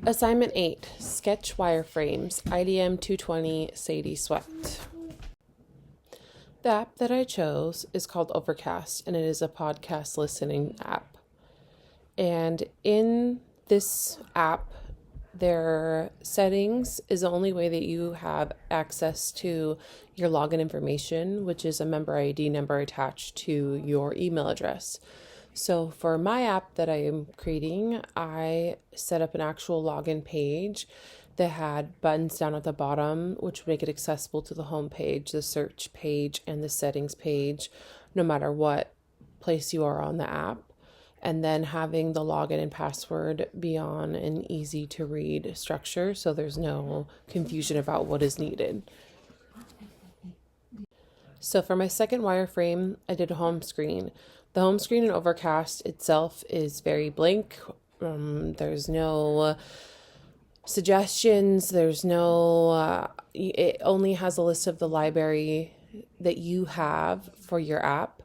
Assignment 8, Sketch Wireframes, IDM 220, Sadie Sweat. The app that I chose is called Overcast, and it is a podcast listening app. And in this app, their settings is the only way that you have access to your login information, which is a member ID number attached to your email address. So for my app that I am creating, I set up an actual login page that had buttons down at the bottom, which would make it accessible to the home page, the search page, and the settings page, no matter what place you are on the app. And then having the login and password be on an easy to read structure, so there's no confusion about what is needed. So for my second wireframe, I did a home screen. The home screen in Overcast itself is very blank. There's no suggestions. There's no, it only has a list of the library that you have for your app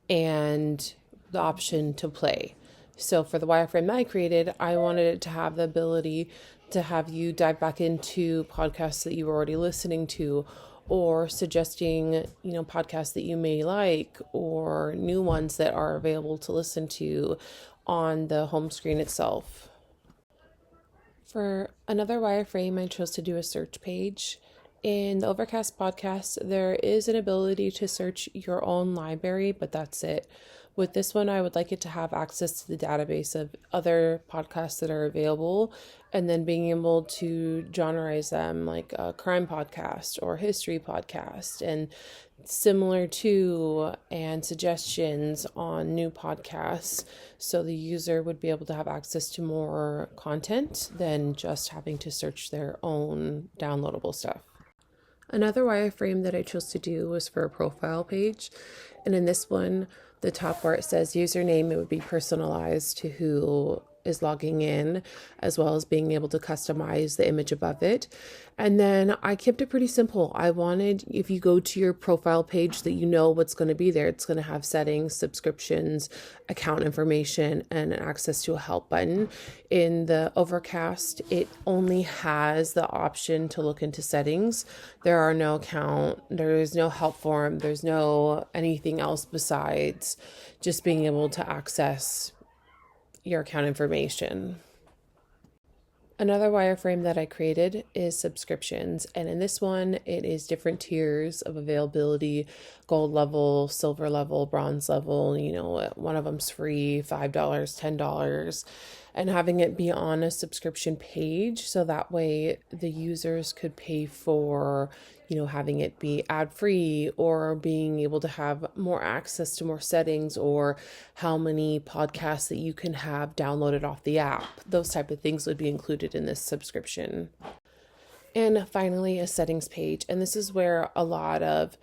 and the option to play. So for the wireframe that I created, I wanted it to have the ability to have you dive back into podcasts that you were already listening to, or suggesting, podcasts that you may like, or new ones that are available to listen to on the home screen itself. For another wireframe, I chose to do a search page. In the Overcast podcast, there is an ability to search your own library, but that's it. With this one, I would like it to have access to the database of other podcasts that are available, and then being able to genreize them, like a crime podcast or history podcast, and similar to, and suggestions on new podcasts, so the user would be able to have access to more content than just having to search their own downloadable stuff. Another wireframe that I chose to do was for a profile page, and in this one, the top where it says username, it would be personalized to who is logging in, as well as being able to customize the image above it. And then I kept it pretty simple. I wanted, if you go to your profile page, that you know what's going to be there. It's going to have settings, subscriptions, account information, and access to a help button. In the Overcast, it only has the option to look into settings. There is no help form, there's no anything else besides just being able to access your account information. Another wireframe that I created is subscriptions, and in this one it is different tiers of availability: gold level, silver level, bronze level. One of them's free, $5, $10, and having it be on a subscription page, so that way the users could pay for having it be ad-free, or being able to have more access to more settings, or how many podcasts that you can have downloaded off the app. Those type of things would be included in this subscription. And finally, a settings page. And this is where a lot of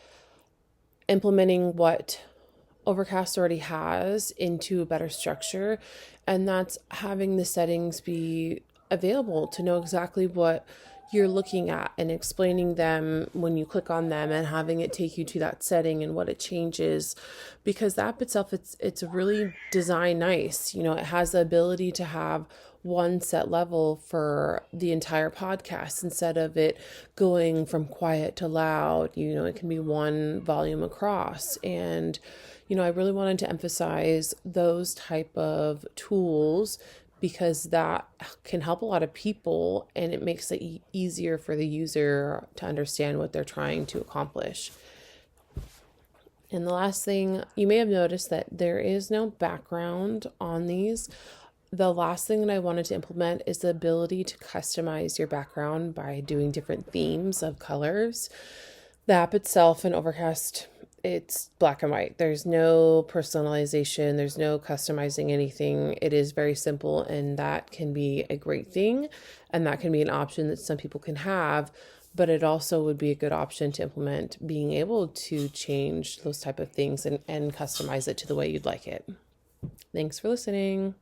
implementing what Overcast already has into a better structure, and that's having the settings be available to know exactly what you're looking at, and explaining them when you click on them, and having it take you to that setting and what it changes, because the app itself, it's really designed nice. It has the ability to have one set level for the entire podcast instead of it going from quiet to loud. It can be one volume across, and I really wanted to emphasize those type of tools, because that can help a lot of people, and it makes it easier for the user to understand what they're trying to accomplish. And the last thing, you may have noticed that there is no background on these. The last thing that I wanted to implement is the ability to customize your background by doing different themes of colors. The app itself in Overcast, it's black and white. There's no personalization. There's no customizing anything. It is very simple, and that can be a great thing. And that can be an option that some people can have, but it also would be a good option to implement, being able to change those type of things and customize it to the way you'd like it. Thanks for listening.